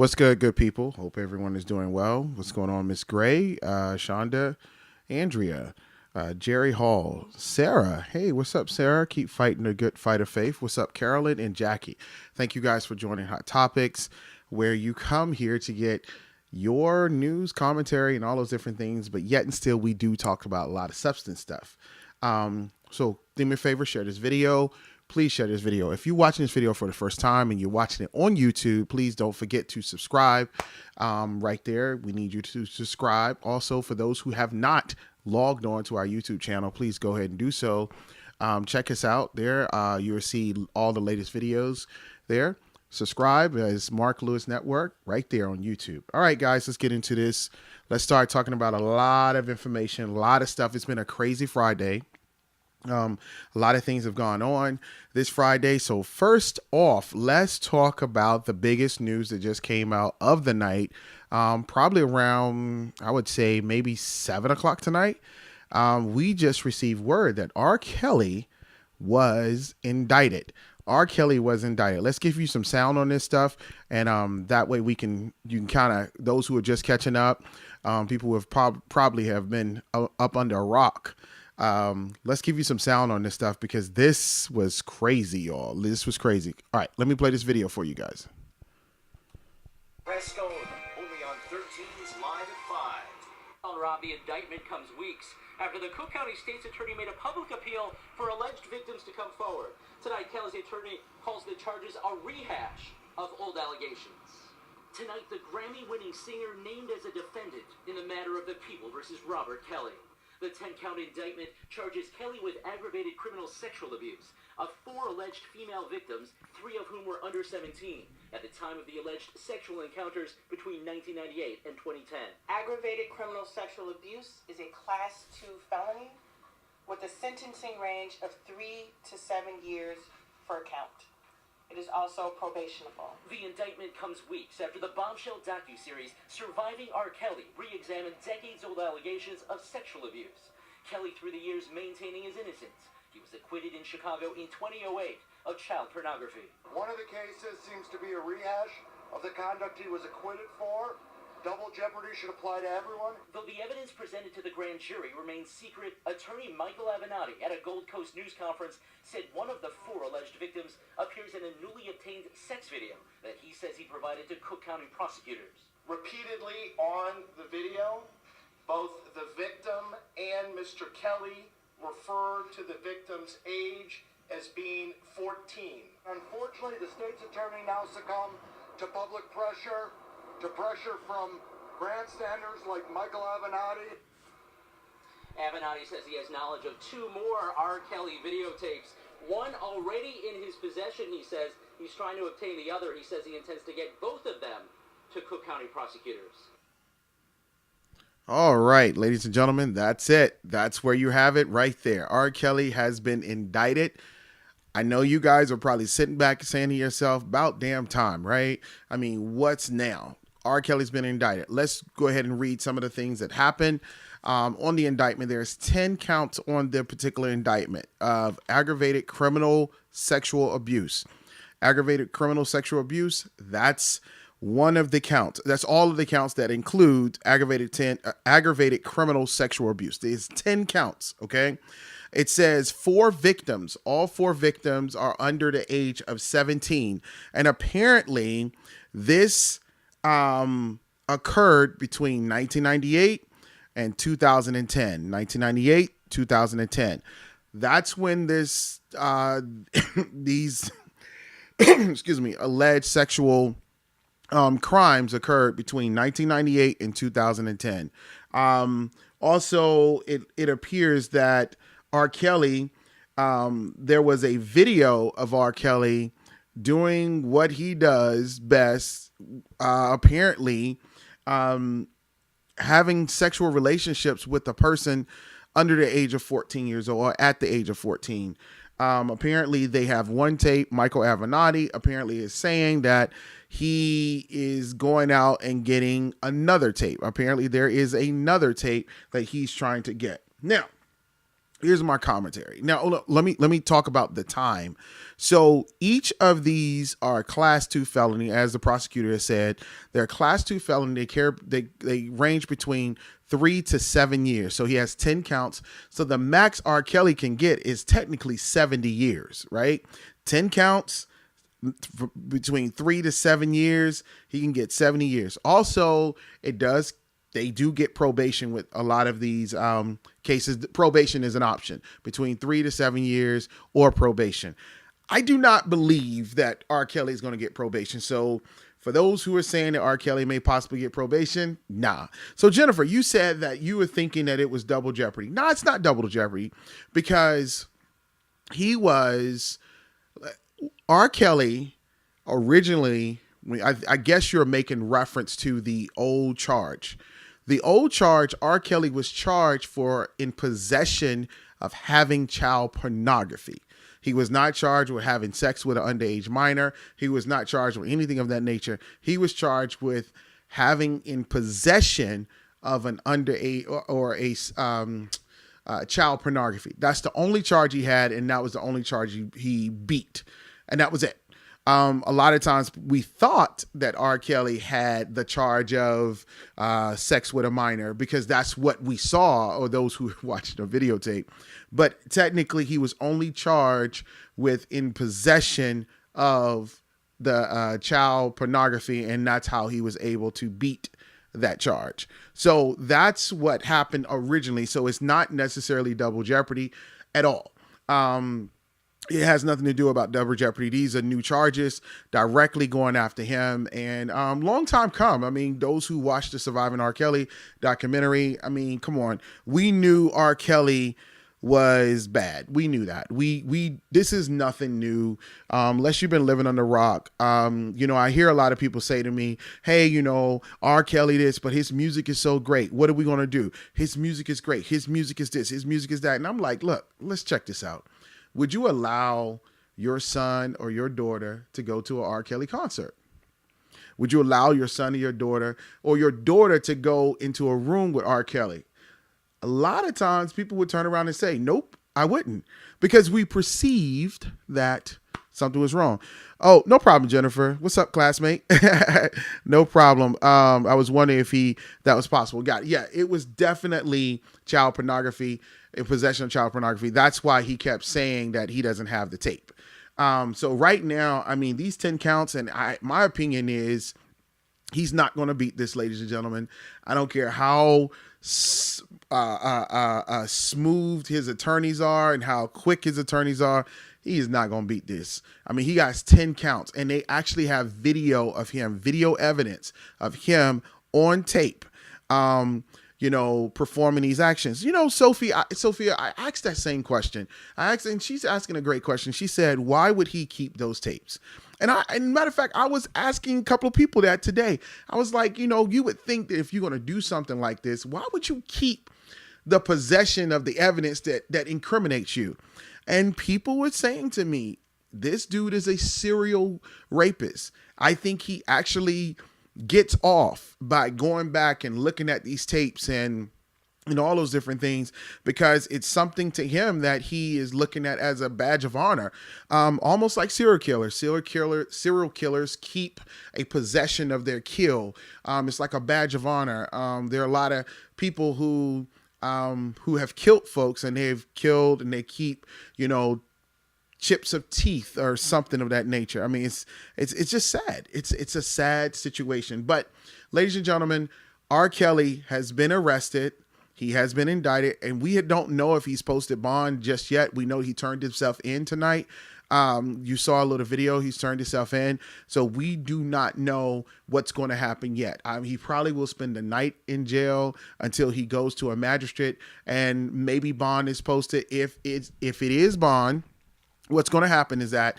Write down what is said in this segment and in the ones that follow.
What's good people? Hope everyone is doing well. What's going on, Miss Gray, Shonda, Andrea, Jerry Hall, Sarah? Hey, what's up, Sarah? Keep fighting the good fight of faith. What's up, Carolyn and Jackie? Thank you guys for joining Hot Topics, where you come here to get your news, commentary, and all those different things. But yet and still, we do talk about a lot of substance stuff. So do me a favor, share this video. Please share this video. If you're watching this video for the first time and you're watching it on YouTube, please don't forget to subscribe. Right there, we need you to subscribe. Also, for those who have not logged on to our YouTube channel, please go ahead and do so. Check us out there. You will see all the latest videos there. Subscribe as Mark Lewis Network right there on YouTube. All right, guys, let's get into this. Let's start talking about a lot of information, a lot of stuff. It's been a crazy Friday. A lot of things have gone on this Friday. So first off, let's talk about the biggest news that just came out of the night. Probably around, I would say maybe 7 o'clock tonight. We just received word that R. Kelly was indicted. R. Kelly was indicted. Let's give you some sound on this stuff. And that way you can kind of, those who are just catching up, people who have probably have been up under a rock. Let's give you some sound on this stuff because this was crazy, y'all. This was crazy. All right, let me play this video for you guys. Press Stone, only on 13's Live at 5. On Rob, the indictment comes weeks after the Cook County State's Attorney made a public appeal for alleged victims to come forward. Tonight, Kelly's attorney calls the charges a rehash of old allegations. Tonight, the Grammy-winning singer named as a defendant in the matter of the People versus Robert Kelly. The 10-count indictment charges Kelly with aggravated criminal sexual abuse of 4 alleged female victims, 3 of whom were under 17 at the time of the alleged sexual encounters between 1998 and 2010. Aggravated criminal sexual abuse is a Class 2 felony with a sentencing range of 3 to 7 years for a count. It is also probationable. The indictment comes weeks after the bombshell docuseries Surviving R. Kelly re-examined decades-old allegations of sexual abuse. Kelly, through the years, maintaining his innocence. He was acquitted in Chicago in 2008 of child pornography. One of the cases seems to be a rehash of the conduct he was acquitted for. Double jeopardy should apply to everyone. Though the evidence presented to the grand jury remains secret, attorney Michael Avenatti at a Gold Coast news conference said one of the 4 alleged victims appears in a newly obtained sex video that he says he provided to Cook County prosecutors. Repeatedly on the video, both the victim and Mr. Kelly refer to the victim's age as being 14. Unfortunately, the state's attorney now succumbed to public pressure, from grandstanders like Michael Avenatti. Avenatti says he has knowledge of 2 more R. Kelly videotapes. One already in his possession, he says. He's trying to obtain the other. He says he intends to get both of them to Cook County prosecutors. All right, ladies and gentlemen, that's it. That's where you have it right there. R. Kelly has been indicted. I know you guys are probably sitting back saying to yourself, about damn time, right? I mean, what's now? R. Kelly's been indicted. Let's go ahead and read some of the things that happened. On the indictment, there's 10 counts on the particular indictment of aggravated criminal sexual abuse. Aggravated criminal sexual abuse, that's one of the counts. That's all of the counts that include aggravated criminal sexual abuse. There's 10 counts, okay? It says 4 victims. All 4 victims are under the age of 17. And apparently this occurred between 1998 and 2010. 1998, 2010. That's when this these excuse me, alleged sexual crimes occurred between 1998 and 2010. Also, it appears that R. Kelly, there was a video of R. Kelly doing what he does best, apparently having sexual relationships with a person under the age of 14 years old or at the age of 14. Apparently they have one tape. Michael Avenatti apparently is saying that he is going out and getting another tape. Apparently there is another tape that he's trying to get. Now, Here's my commentary. Now, let me talk about the time. So each of these are class 2 felony, as the prosecutor has said. They're class 2 felony. They range between 3 to 7 years. So he has 10 counts. So the max R. Kelly can get is technically 70 years, right? 10 counts between 3 to 7 years. He can get 70 years. Also, they do get probation with a lot of these cases. Probation is an option between 3 to 7 years or probation. I do not believe that R. Kelly is going to get probation. So for those who are saying that R. Kelly may possibly get probation, nah. So Jennifer, you said that you were thinking that it was double jeopardy. No, it's not double jeopardy, because R. Kelly originally, I guess you're making reference to the old charge. The old charge, R. Kelly was charged for in possession of having child pornography. He was not charged with having sex with an underage minor. He was not charged with anything of that nature. He was charged with having in possession of an underage or a child pornography. That's the only charge he had, and that was the only charge he beat, and that was it. A lot of times we thought that R. Kelly had the charge of sex with a minor because that's what we saw, or those who watched the videotape. But technically, he was only charged with in possession of the child pornography, and that's how he was able to beat that charge. So that's what happened originally. So it's not necessarily double jeopardy at all. It has nothing to do about double jeopardy. These are new charges directly going after him, and long time come. I mean, those who watched the Surviving R. Kelly documentary, I mean, come on. We knew R. Kelly was bad. We knew that. This is nothing new. Unless you've been living on the rock. I hear a lot of people say to me, hey, R. Kelly this, but his music is so great. What are we going to do? His music is great. His music is this. His music is that. And I'm like, look, let's check this out. Would you allow your son or your daughter to go to an R. Kelly concert? Would you allow your son or your daughter to go into a room with R. Kelly? A lot of times people would turn around and say, nope, I wouldn't, because we perceived that something was wrong. Oh, no problem, Jennifer. What's up, classmate? No problem. I was wondering if that was possible. Got it. Yeah, it was definitely child pornography, in possession of child pornography. That's why he kept saying that he doesn't have the tape. So right now, I mean, these 10 counts, and my opinion is he's not going to beat this, ladies and gentlemen. I don't care how smooth his attorneys are and how quick his attorneys are. He is not going to beat this. I mean, he got 10 counts, and they actually have video evidence of him on tape, performing these actions. Sophia, I asked that same question. And she's asking a great question. She said, why would he keep those tapes? And matter of fact, I was asking a couple of people that today. I was like, you would think that if you're going to do something like this, why would you keep the possession of the evidence that incriminates you? And people were saying to me, this dude is a serial rapist. I think he actually gets off by going back and looking at these tapes and all those different things, because it's something to him that he is looking at as a badge of honor. Almost like serial killers. Serial killers keep a possession of their kill. It's like a badge of honor. There are a lot of people who have killed folks, and they've killed and they keep, chips of teeth or something of that nature. I mean, it's just sad. It's a sad situation. But ladies and gentlemen, R. Kelly has been arrested. He has been indicted, and we don't know if he's posted bond just yet. We know he turned himself in tonight. You saw a little video. He's turned himself in. So we do not know what's going to happen yet. He probably will spend the night in jail until he goes to a magistrate, and maybe bond is posted. If it is bond, what's going to happen is that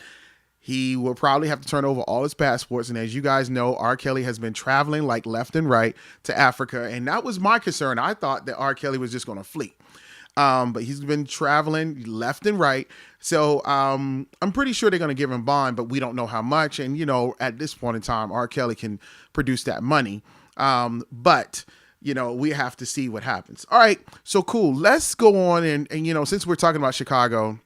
he will probably have to turn over all his passports. And as you guys know, R. Kelly has been traveling like left and right to Africa. And that was my concern. I thought that R. Kelly was just going to flee. But he's been traveling left and right. So I'm pretty sure they're going to give him bond, but we don't know how much. And, at this point in time, R. Kelly can produce that money. But we have to see what happens. All right, so cool. Let's go on and since we're talking about Chicago,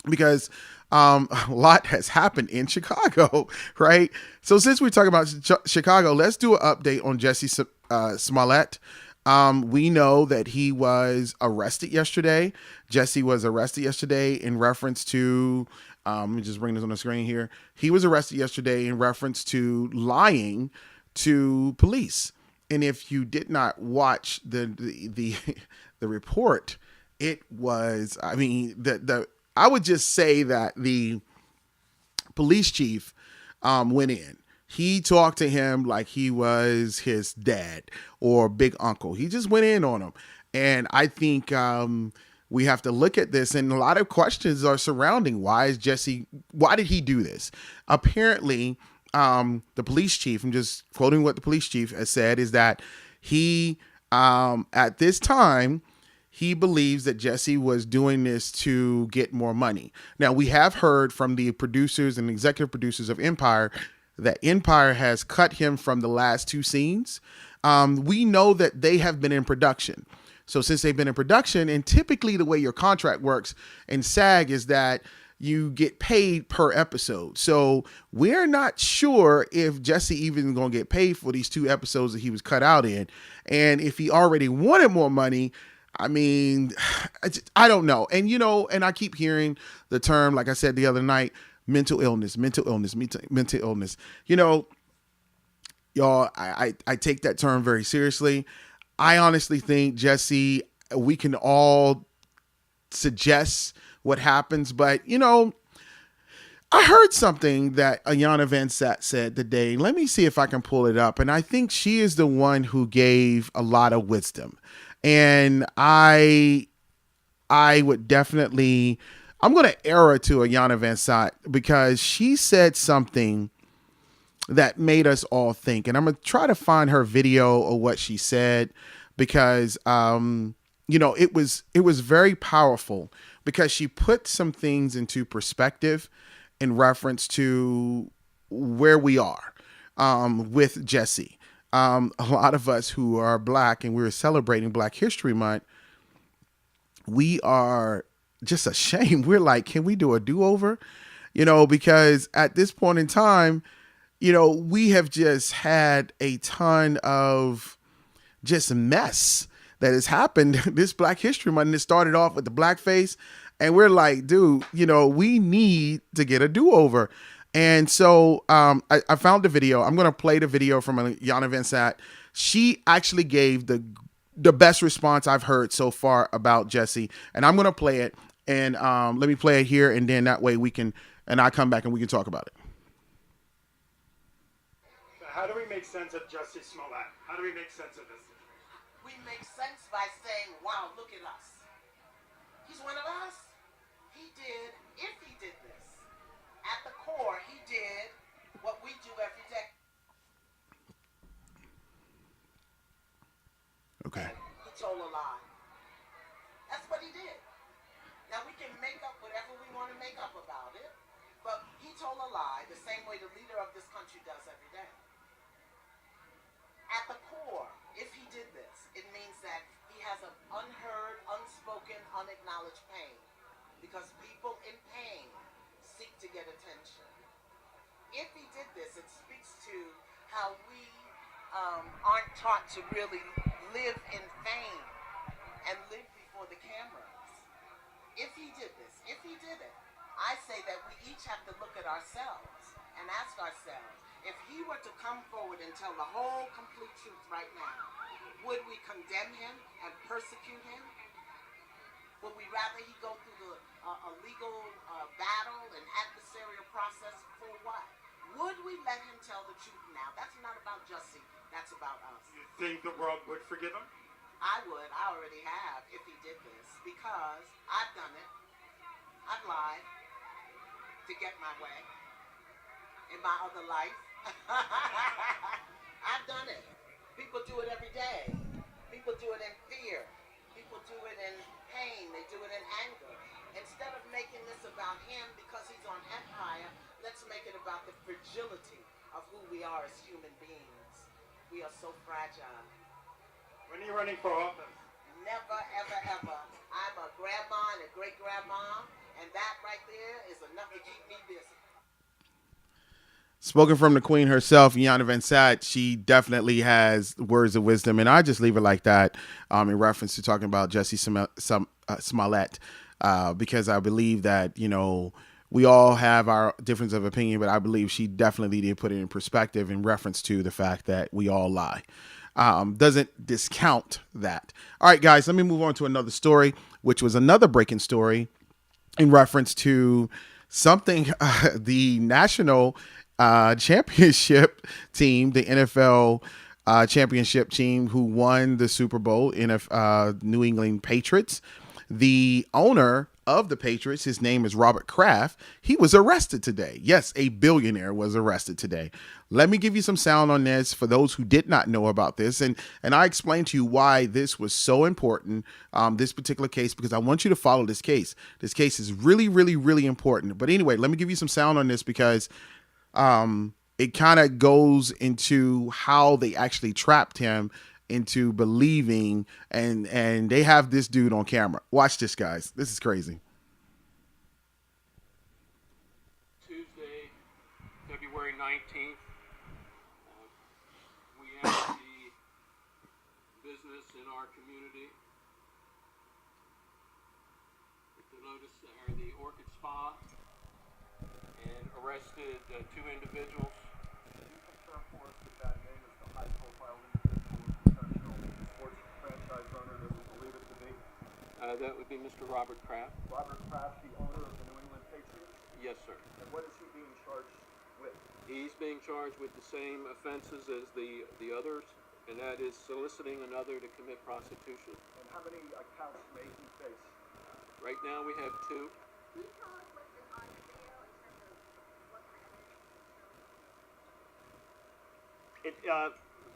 because a lot has happened in Chicago, right? So since we're talking about Chicago, let's do an update on Jussie Smollett. We know that he was arrested yesterday. Jussie was arrested yesterday in reference to, let me just bring this on the screen here. He was arrested yesterday in reference to lying to police. And if you did not watch the the report, it was, I mean, I would just say that the police chief went in. He talked to him like he was his dad or big uncle. He just went in on him. And I think we have to look at this, and a lot of questions are surrounding why did he do this? Apparently, the police chief, I'm just quoting what the police chief has said, is that he, at this time, he believes that Jussie was doing this to get more money. Now, we have heard from the producers and executive producers of Empire that Empire has cut him from the last 2 scenes. We know that they have been in production. So since they've been in production, and typically the way your contract works in SAG is that you get paid per episode. So we're not sure if Jussie even going to get paid for these 2 episodes that he was cut out in. And if he already wanted more money, I mean, I don't know. And, and I keep hearing the term, like I said the other night, mental illness. Y'all, I take that term very seriously. I honestly think Jussie, we can all suggest what happens, but, I heard something that Ayanna Van Zant said today. Let me see if I can pull it up. And I think she is the one who gave a lot of wisdom. And I would definitely, I'm going to err to Ayanna Van Zant because she said something that made us all think. And I'm going to try to find her video of what she said because, it was very powerful because she put some things into perspective in reference to where we are with Jussie. A lot of us who are Black and we're celebrating Black History Month, we are just ashamed. We're like, can we do a do-over? Because at this point in time, we have just had a ton of just mess that has happened this Black History Month. And it started off with the blackface. And we're like, dude, we need to get a do-over. And so I found the video. I'm going to play the video from Ayanna Van Zant. She actually gave the best response I've heard so far about Jussie. And I'm going to play it. And let me play it here. And then that way I come back and we can talk about it. How do we make sense of Jussie Smollett? How do we make sense of this? We make sense by saying, wow, look at us. He's one of us. He did, if he did this, at the core, he did what we do every day. Okay. He told a lie. That's what he did. Now we can make up whatever we want to make up about it, but he told a lie the same way the leader of this country does every day. At the core, if he did this, it means that he has an unheard, unspoken, unacknowledged pain. Because people in pain seek to get attention. If he did this, it speaks to how we aren't taught to really live in fame and live before the cameras. If he did this, if he did it, I say that we each have to look at ourselves and ask ourselves, if he were to come forward and tell the whole complete truth right now, would we condemn him and persecute him? Would we rather he go through a legal battle and adversarial process for what? Would we let him tell the truth now? That's not about Jussie. That's about us. You think the world would forgive him? I would. I already have if he did this because I've done it. I've lied to get my way in my other life. I've done it. People do it every day. People do it in fear. People do it in pain. They do it in anger. Instead of making this about him because he's on Empire, let's make it about the fragility of who we are as human beings. We are so fragile. When are you running for office? Never, ever, ever. I'm a grandma and a great grandma, and that right there is enough to keep me busy. Spoken from the queen herself, Iyanla Vanzant. She definitely has words of wisdom, and I just leave it like that in reference to talking about Jussie Smollett, because I believe that, you know, we all have our difference of opinion, but I believe she definitely did put it in perspective in reference to the fact that we all lie. Doesn't discount that. All right, guys, let me move on to another story, which was another breaking story in reference to something the national championship team, the NFL championship team who won the Super Bowl in New England Patriots. The owner of the Patriots, his name is Robert Kraft. He was arrested today. Yes, a billionaire was arrested today. Let me give you some sound on this for those who did not know about this. And I explained to you why this was so important, this particular case, because I want you to follow this case. This case is really, really, really important. But anyway, let me give you some sound on this because it kind of goes into how they actually trapped him into believing, and they have this dude on camera. Watch this, guys. This is crazy. Tuesday, February 19th, we have the business in our community, the Orchid Spa, and arrested two individuals. Can you confirm for us that that name is the high-profile individual, professional sports franchise owner that we believe it to be? That would be Mr. Robert Kraft. Robert Kraft, the owner of the New England Patriots? Yes, sir. And what is he being charged with? He's being charged with the same offenses as the others, and that is soliciting another to commit prostitution. And how many accounts may he face? Right now we have two.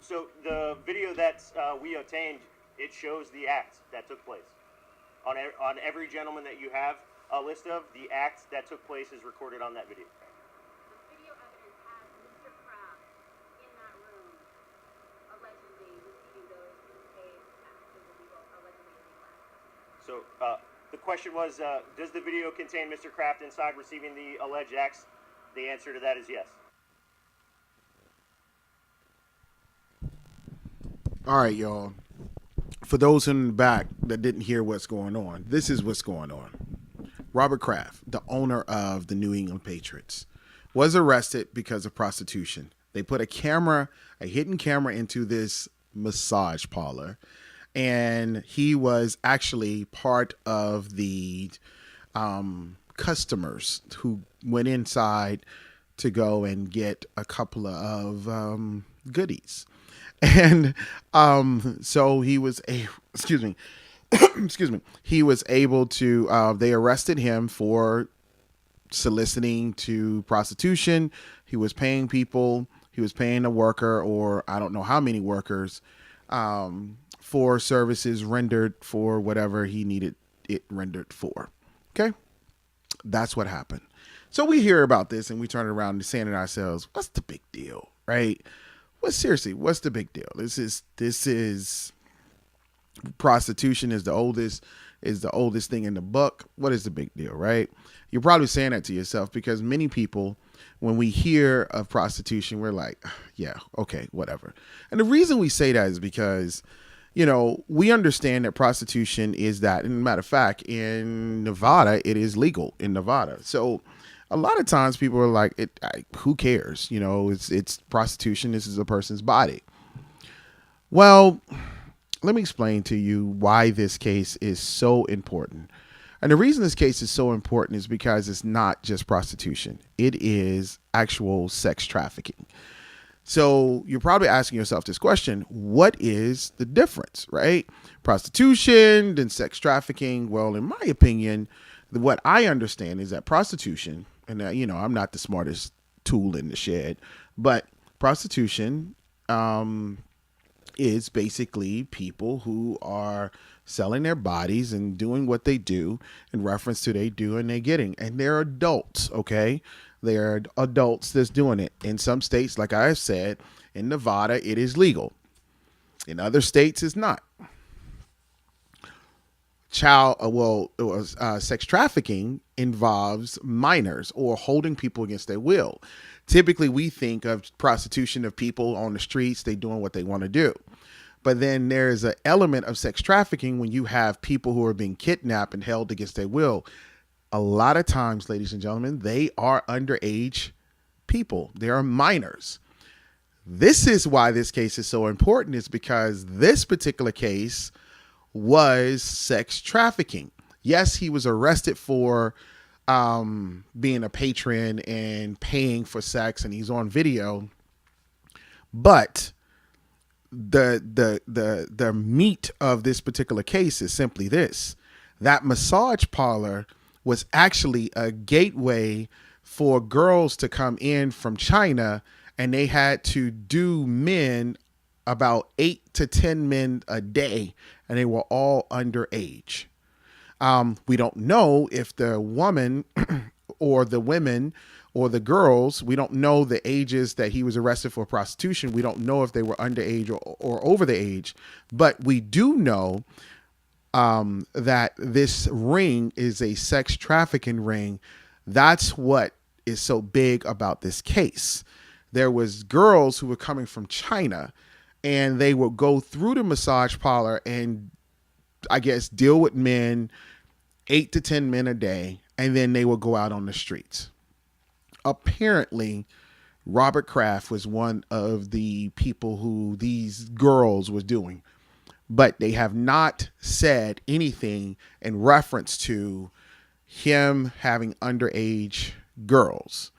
So the video that we obtained, it shows the act that took place. On every gentleman that you have a list of, the act that took place is recorded on that video. The video evidence has Mr. Kraft in that room, allegedly receiving those who paid taxes allegedly illegal. So the question was, does the video contain Mr. Kraft inside receiving the alleged acts? The answer to that is yes. All right, y'all. For those in the back that didn't hear what's going on, this is what's going on. Robert Kraft, the owner of the New England Patriots, was arrested because of prostitution. They put a hidden camera into this massage parlor, and he was actually part of the customers who went inside to go and get a couple of goodies. And so he was he was able to, they arrested him for soliciting to prostitution. He was paying people, he was paying a worker, or I don't know how many workers, for services rendered for whatever he needed it rendered for. Okay. That's what happened. So we hear about this and we turn it around and saying to ourselves, what's the big deal? Right? Seriously, what's the big deal? This is prostitution is the oldest thing in the book. What is the big deal, right? You're probably saying that to yourself because many people, when we hear of prostitution, we're like, yeah, okay, whatever. And the reason we say that is because, you know, we understand that prostitution is that. And matter of fact, in Nevada, it is legal in Nevada. So a lot of times people are like, who cares? You know, it's prostitution. This is a person's body. Well, let me explain to you why this case is so important. And the reason this case is so important is because it's not just prostitution. It is actual sex trafficking. So you're probably asking yourself this question: what is the difference, right? Prostitution and sex trafficking. Well, in my opinion, what I understand is that prostitution, and you know, I'm not the smartest tool in the shed, but prostitution is basically people who are selling their bodies and doing what they do in reference to they do and they're getting, and they're adults. Okay. They're adults that's doing it. In some states, like I said, in Nevada, it is legal. In other states, it's not. Sex trafficking involves minors or holding people against their will. Typically, we think of prostitution of people on the streets, they doing what they want to do. But then there's an element of sex trafficking when you have people who are being kidnapped and held against their will. A lot of times, ladies and gentlemen, they are underage people. They are minors. This is why this case is so important, is because this particular case was sex trafficking. Yes, he was arrested for being a patron and paying for sex, and he's on video. But the meat of this particular case is simply this: that massage parlor was actually a gateway for girls to come in from China, and they had to do men, about 8 to 10 men a day, and they were all underage. We don't know if the woman or the women or the girls, we don't know the ages that he was arrested for prostitution. We don't know if they were underage or over the age, but we do know that this ring is a sex trafficking ring. That's what is so big about this case. There was girls who were coming from China, and they would go through the massage parlor and, I guess, deal with men, 8 to 10 men a day, and then they would go out on the streets. Apparently, Robert Kraft was one of the people who these girls was doing, but they have not said anything in reference to him having underage girls.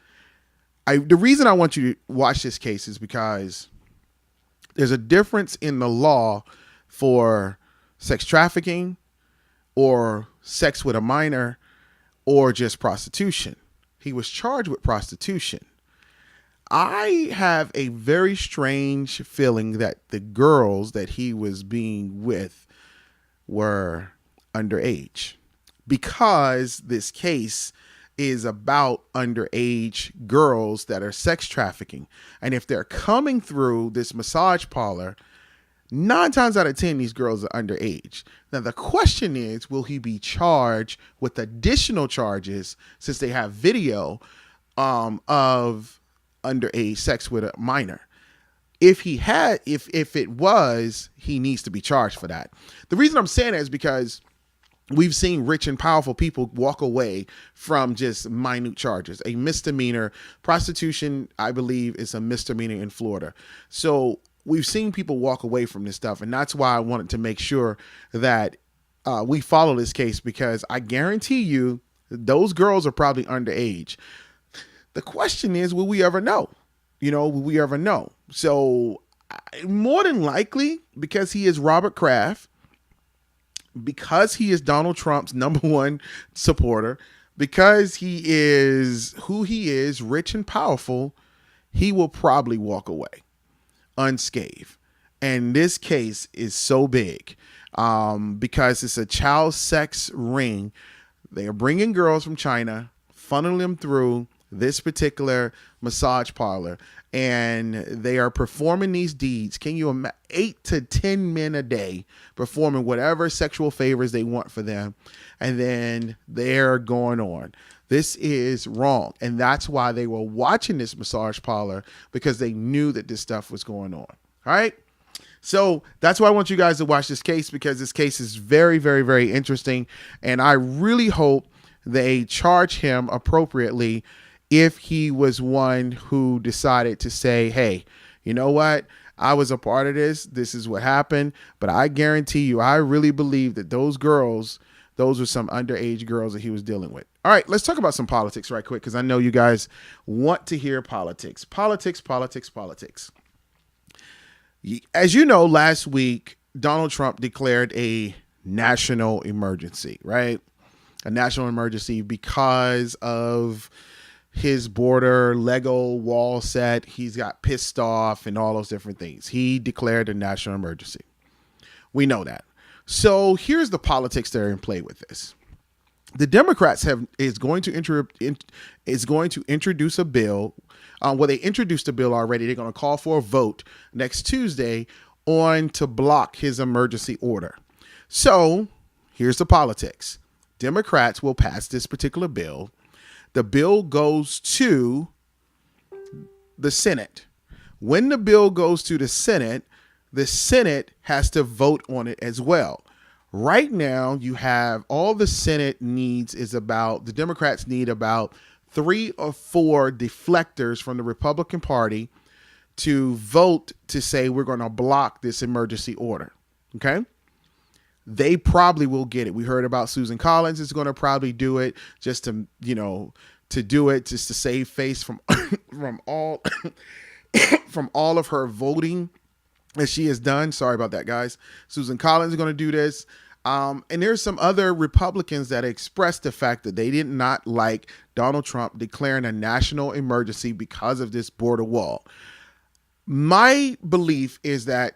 The reason I want you to watch this case is because there's a difference in the law for sex trafficking or sex with a minor or just prostitution. He was charged with prostitution. I have a very strange feeling that the girls that he was being with were underage, because this case is about underage girls that are sex trafficking. And if they're coming through this massage parlor, 9 times out of 10, these girls are underage. Now, the question is, will he be charged with additional charges since they have video of underage sex with a minor? If it was, he needs to be charged for that. The reason I'm saying that is because we've seen rich and powerful people walk away from just minute charges. A misdemeanor. Prostitution, I believe, is a misdemeanor in Florida. So we've seen people walk away from this stuff. And that's why I wanted to make sure that we follow this case, because I guarantee you those girls are probably underage. The question is, will we ever know? Will we ever know? So more than likely, because he is Robert Kraft, because he is Donald Trump's #1 supporter, because he is who he is, rich and powerful, he will probably walk away unscathed. And this case is so big because it's a child sex ring. They are bringing girls from China, funneling them through this particular massage parlor, and they are performing these deeds. Can you imagine 8 to 10 men a day performing whatever sexual favors they want for them, and then they're going on? This is wrong. And that's why they were watching this massage parlor, because they knew that this stuff was going on. All right. So that's why I want you guys to watch this case, because this case is very, very, very interesting. And I really hope they charge him appropriately if he was one who decided to say, hey, you know what? I was a part of this. This is what happened. But I guarantee you, I really believe that those girls, those were some underage girls that he was dealing with. All right, let's talk about some politics right quick, because I know you guys want to hear politics. Politics. As you know, last week, Donald Trump declared a national emergency, right? A national emergency because of his border Lego wall set. He's got pissed off and all those different things. He declared a national emergency. We know that. So here's the politics that are in play with this. The Democrats is going to introduce a bill. They introduced a bill already. They're going to call for a vote next Tuesday on to block his emergency order. So here's the politics. Democrats will pass this particular bill. The bill goes to the Senate. When the bill goes to the Senate has to vote on it as well. Right now, you have all the Senate needs is about, the Democrats need about 3 or 4 deflectors from the Republican Party to vote to say we're going to block this emergency order. Okay? They probably will get it. We heard about Susan Collins is going to probably do it just to, to do it, just to save face from from all from all of her voting that she has done. Sorry about that, guys. Susan Collins is going to do this. And there's some other Republicans that expressed the fact that they did not like Donald Trump declaring a national emergency because of this border wall. My belief is that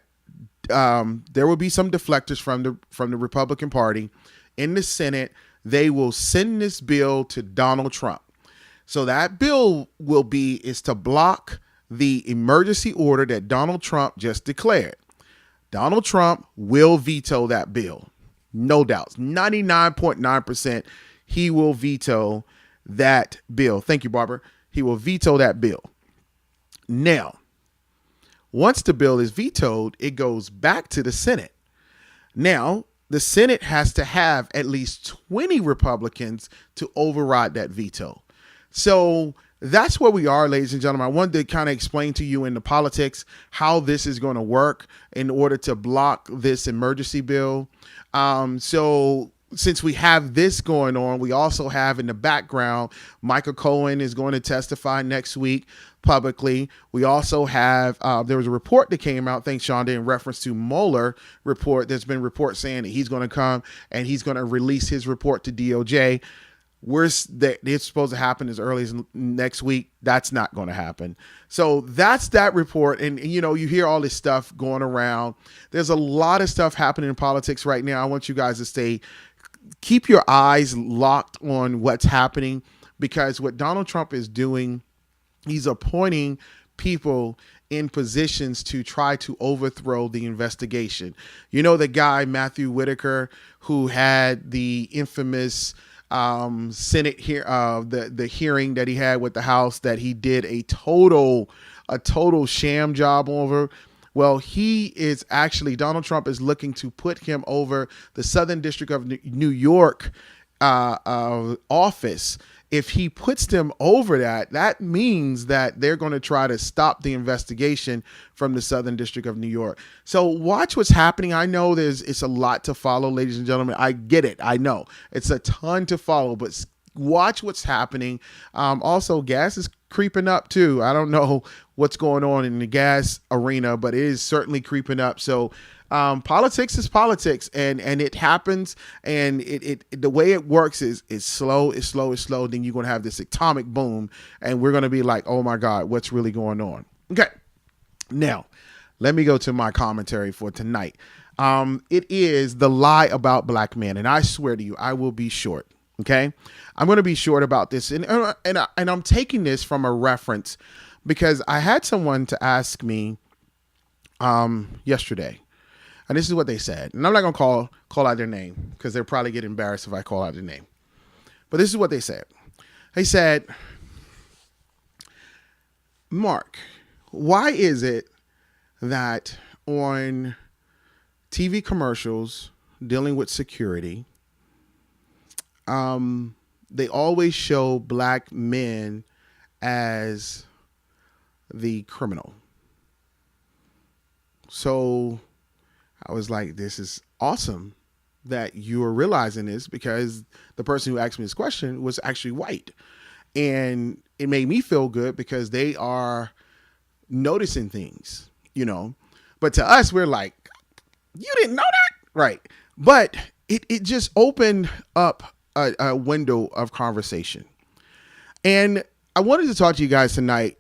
there will be some deflectors from the Republican Party in the Senate. They will send this bill to Donald Trump. So that bill is to block the emergency order that Donald Trump just declared. Donald Trump will veto that bill. No doubts. 99.9% he will veto that bill. Thank you, Barbara. He will veto that bill. Now, once the bill is vetoed, it goes back to the Senate. Now, the Senate has to have at least 20 Republicans to override that veto. So that's where we are, ladies and gentlemen. I wanted to kind of explain to you in the politics how this is going to work in order to block this emergency bill. So since we have this going on, we also have in the background, Michael Cohen is going to testify next week publicly. We also have, there was a report that came out, thanks Shonda, in reference to Mueller report. There's been reports saying that he's going to come and he's going to release his report to DOJ. It's supposed to happen as early as next week. That's not going to happen. So that's that report. And, you hear all this stuff going around. There's a lot of stuff happening in politics right now. I want you guys to keep your eyes locked on what's happening, because what Donald Trump is doing, he's appointing people in positions to try to overthrow the investigation. The guy, Matthew Whitaker, who had the infamous Senate here, the hearing that he had with the House that he did a total sham job over. Well, Donald Trump is looking to put him over the Southern District of New York office. If he puts them over that means that they're going to try to stop the investigation from the Southern District of New York. So watch what's happening. I know it's a lot to follow, ladies and gentlemen. I get it. I know it's a ton to follow, but watch what's happening. Also, gas is creeping up too. I don't know what's going on in the gas arena, but it is certainly creeping up. So politics is politics, and it happens, and it the way it works is slow. Then you're going to have this atomic boom, and we're going to be like, oh my God, what's really going on? Okay. Now, let me go to my commentary for tonight. It is the lie about black men, and I swear to you, I will be short. Okay, I'm going to be short about this, and I'm taking this from a reference because I had someone to ask me yesterday. And this is what they said. And I'm not going to call out their name because they'll probably get embarrassed if I call out their name. But this is what they said. They said, Mark, why is it that on TV commercials dealing with security, they always show black men as the criminal? So I was like, this is awesome that you are realizing this, because the person who asked me this question was actually white. And it made me feel good because they are noticing things, But to us, we're like, you didn't know that? Right. But it just opened up a window of conversation. And I wanted to talk to you guys tonight,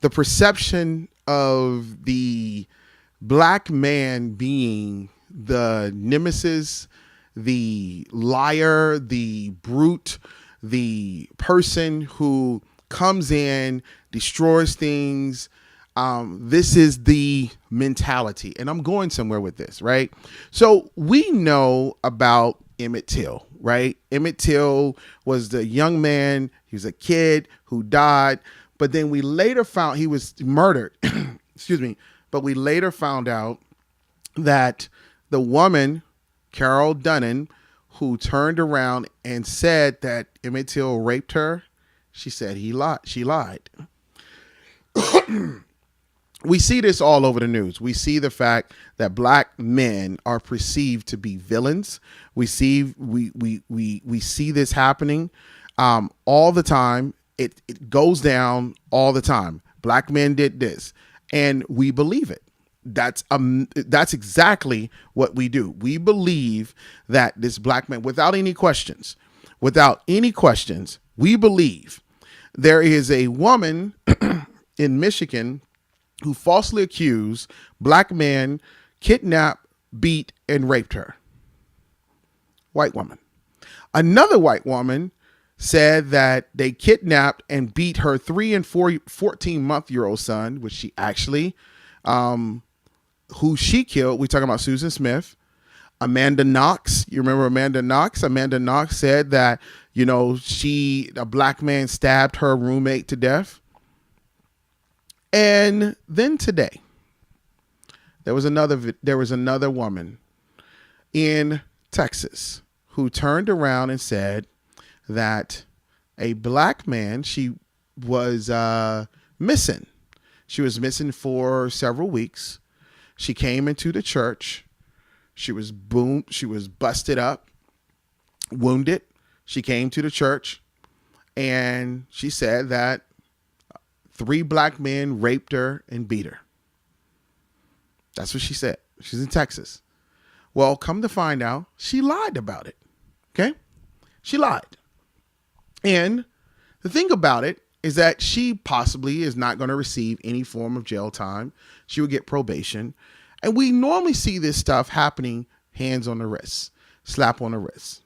the perception of the black man being the nemesis, the liar, the brute, the person who comes in, destroys things, This is the mentality, and I'm going somewhere with this, right? So we know about Emmett Till, right? Emmett Till was the young man. He was a kid who died, but then we later found he was murdered. Excuse me. But we later found out that the woman, Carol Dunnan, who turned around and said that Emmett Till raped her, she said he lied. She lied. We see this all over the news. We see the fact that black men are perceived to be villains. We see this happening all the time. It goes down all the time. Black men did this, and we believe it. That's exactly what we do. We believe that this black man, without any questions, we believe. There is a woman in Michigan who falsely accused black men, kidnapped, beat, and raped her. White woman. Another white woman said that they kidnapped and beat her 3 and 14-month-old son, which she actually, who she killed. We're talking about Susan Smith. Amanda Knox. You remember Amanda Knox? Amanda Knox said that, a black man stabbed her roommate to death. And then today, there was another woman in Texas who turned around and said that a black man, she was missing. She was missing for several weeks. She came into the church. She was busted up, wounded. She came to the church and she said that 3 black men raped her and beat her. That's what she said. She's in Texas. Well, come to find out, she lied about it. Okay? She lied. And the thing about it is that she possibly is not going to receive any form of jail time. She would get probation. And we normally see this stuff happening, hands on the wrist, slap on the wrist.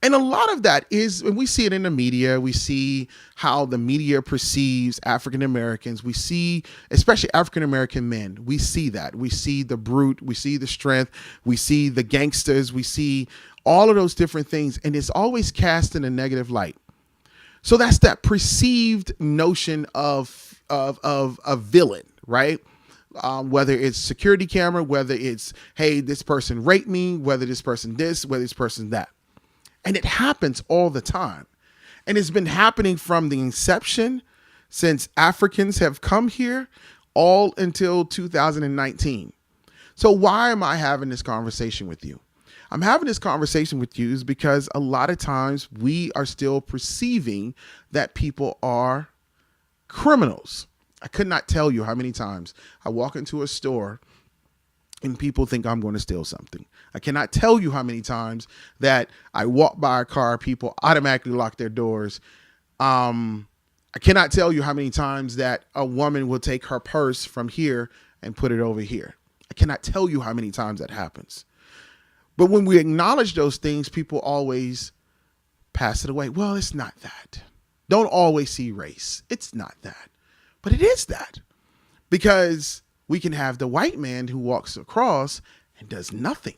And a lot of that is, when we see it in the media, we see how the media perceives African Americans. We see, especially African American men, we see that. We see the brute, we see the strength, we see the gangsters, we see all of those different things. And it's always cast in a negative light. So that's that perceived notion of a villain, right? Whether it's security camera, whether it's, hey, this person raped me, whether this person this, whether this person that. And it happens all the time. And it's been happening from the inception since Africans have come here all until 2019. So why am I having this conversation with you? I'm having this conversation with you is because a lot of times we are still perceiving that people are criminals. I could not tell you how many times I walk into a store and people think I'm going to steal something. I cannot tell you how many times that I walk by a car, people automatically lock their doors. I cannot tell you how many times that a woman will take her purse from here and put it over here. I cannot tell you how many times that happens. But when we acknowledge those things, people always pass it away. Well, it's not that. Don't always see race. It's not that. But it is that. Because we can have the white man who walks across and does nothing.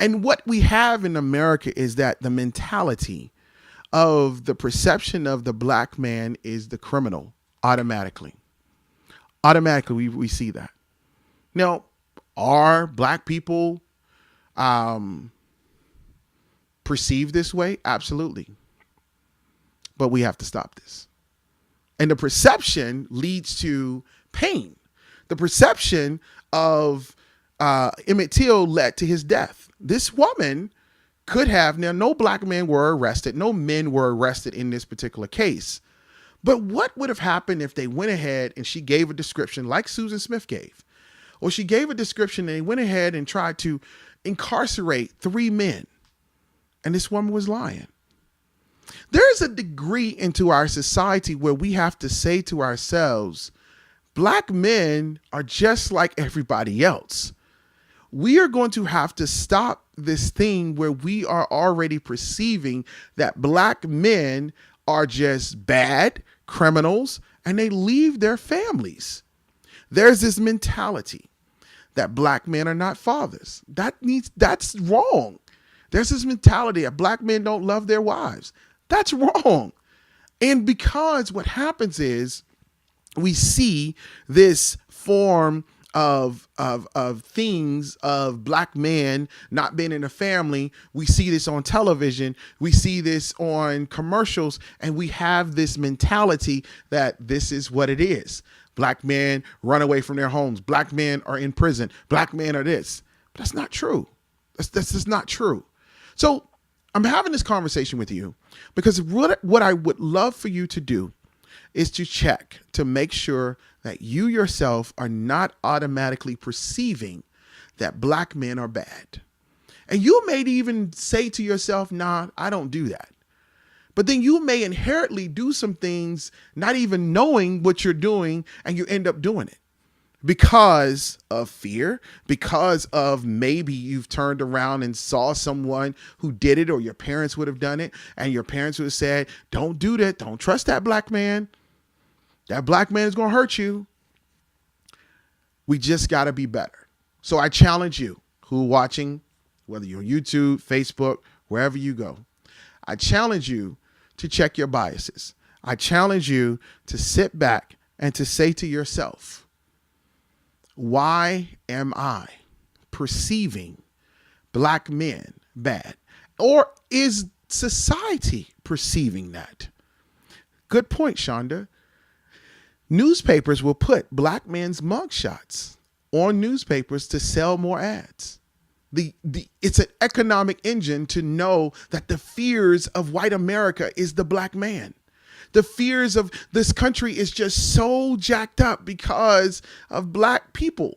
And what we have in America is that the mentality of the perception of the black man is the criminal automatically. Automatically, we see that. Now, are black people perceived this way? Absolutely. But we have to stop this. And the perception leads to pain. The perception of Emmett Till led to his death. This woman could have, now no black men were arrested, no men were arrested in this particular case. But what would have happened if they went ahead and she gave a description like Susan Smith gave? Or she gave a description and they went ahead and tried to incarcerate 3 men. And this woman was lying. There's a degree into our society where we have to say to ourselves, black men are just like everybody else. We are going to have to stop this thing where we are already perceiving that black men are just bad criminals and they leave their families. There's this mentality that black men are not fathers. That's wrong. There's this mentality that black men don't love their wives. That's wrong. And because what happens is we see this form of things of black men not being in a family. We see this on television. We see this on commercials, and we have this mentality that this is what it is. Black men run away from their homes. Black men are in prison. Black men are this. But that's not true. That's just not true. So I'm having this conversation with you because what I would love for you to do is to check to make sure that you yourself are not automatically perceiving that black men are bad. And you may even say to yourself, nah, I don't do that. But then you may inherently do some things not even knowing what you're doing, and you end up doing it because of fear, because of maybe you've turned around and saw someone who did it, or your parents would have done it, and your parents would have said, don't do that. Don't trust that black man. That black man is going to hurt you. We just got to be better. So I challenge you who are watching, whether you're on YouTube, Facebook, wherever you go, I challenge you to check your biases. I challenge you to sit back and to say to yourself, why am I perceiving black men bad? Or is society perceiving that? Good point, Shonda. Newspapers will put black men's mugshots on newspapers to sell more ads. It's an economic engine to know that the fears of white America is the black man. The fears of this country is just so jacked up because of black people.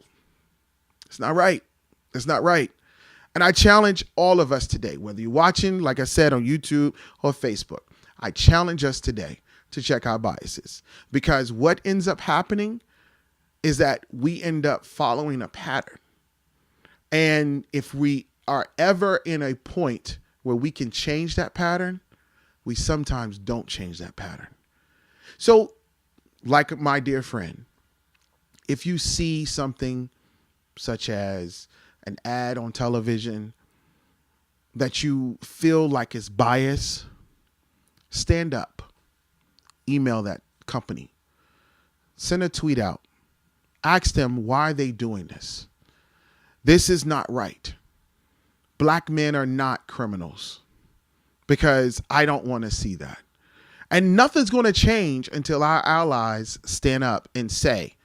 It's not right. It's not right. And I challenge all of us today, whether you're watching, like I said, on YouTube or Facebook, I challenge us today to check our biases, because what ends up happening is that we end up following a pattern. And if we are ever in a point where we can change that pattern, we sometimes don't change that pattern. So, like my dear friend, if you see something such as an ad on television that you feel like is biased, stand up. Email that company, send a tweet out, ask them why they doing this. This is not right. Black men are not criminals, because I don't want to see that. And nothing's going to change until our allies stand up and say,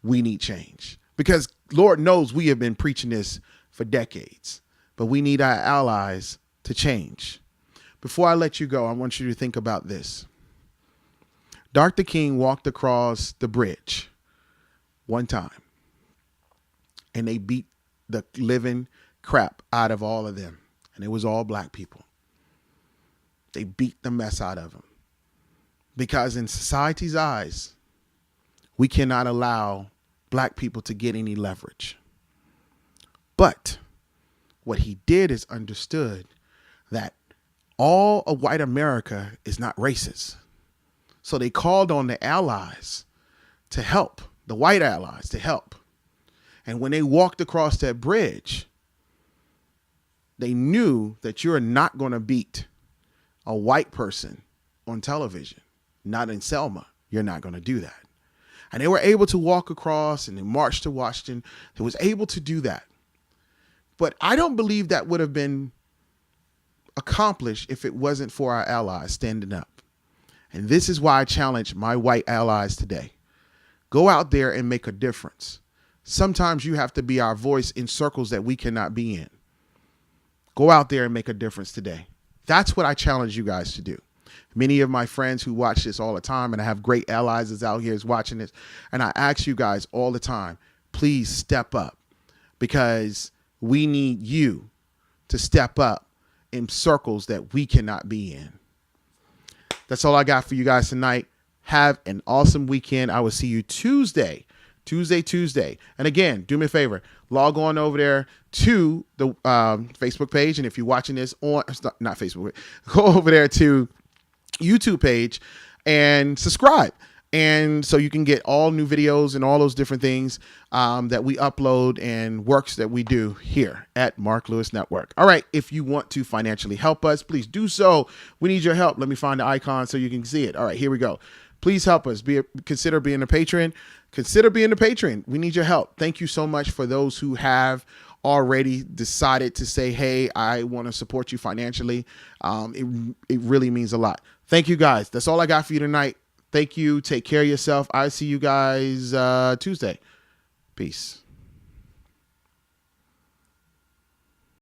we need change, because Lord knows we have been preaching this for decades, but we need our allies to change. Before I let you go, I want you to think about this. Dr. King walked across the bridge one time, and they beat the living crap out of all of them. And it was all black people. They beat the mess out of them. Because in society's eyes, we cannot allow black people to get any leverage. But what he did is understood that all of white America is not racist. So they called on the allies to help, the white allies to help. And when they walked across that bridge, they knew that you're not going to beat a white person on television, not in Selma. You're not going to do that. And they were able to walk across, and they marched to Washington. They was able to do that. But I don't believe that would have been accomplished if it wasn't for our allies standing up. And this is why I challenge my white allies today. Go out there and make a difference. Sometimes you have to be our voice in circles that we cannot be in. Go out there and make a difference today. That's what I challenge you guys to do. Many of my friends who watch this all the time, and I have great allies that's out here is watching this, and I ask you guys all the time, please step up, because we need you to step up in circles that we cannot be in. That's all I got for you guys tonight. Have an awesome weekend. I will see you Tuesday. And again, do me a favor. Log on over there to the Facebook page. And if you're watching this on, not Facebook, go over there to YouTube page and subscribe. And so you can get all new videos and all those different things that we upload and works that we do here at Mark Lewis Network. All right. If you want to financially help us, please do so. We need your help. Let me find the icon so you can see it. All right, here we go. Please help us. Consider being a patron. Consider being a patron. We need your help. Thank you so much for those who have already decided to say, hey, I want to support you financially. It really means a lot. Thank you, guys. That's all I got for you tonight. Thank you. Take care of yourself. I see you guys Tuesday. Peace.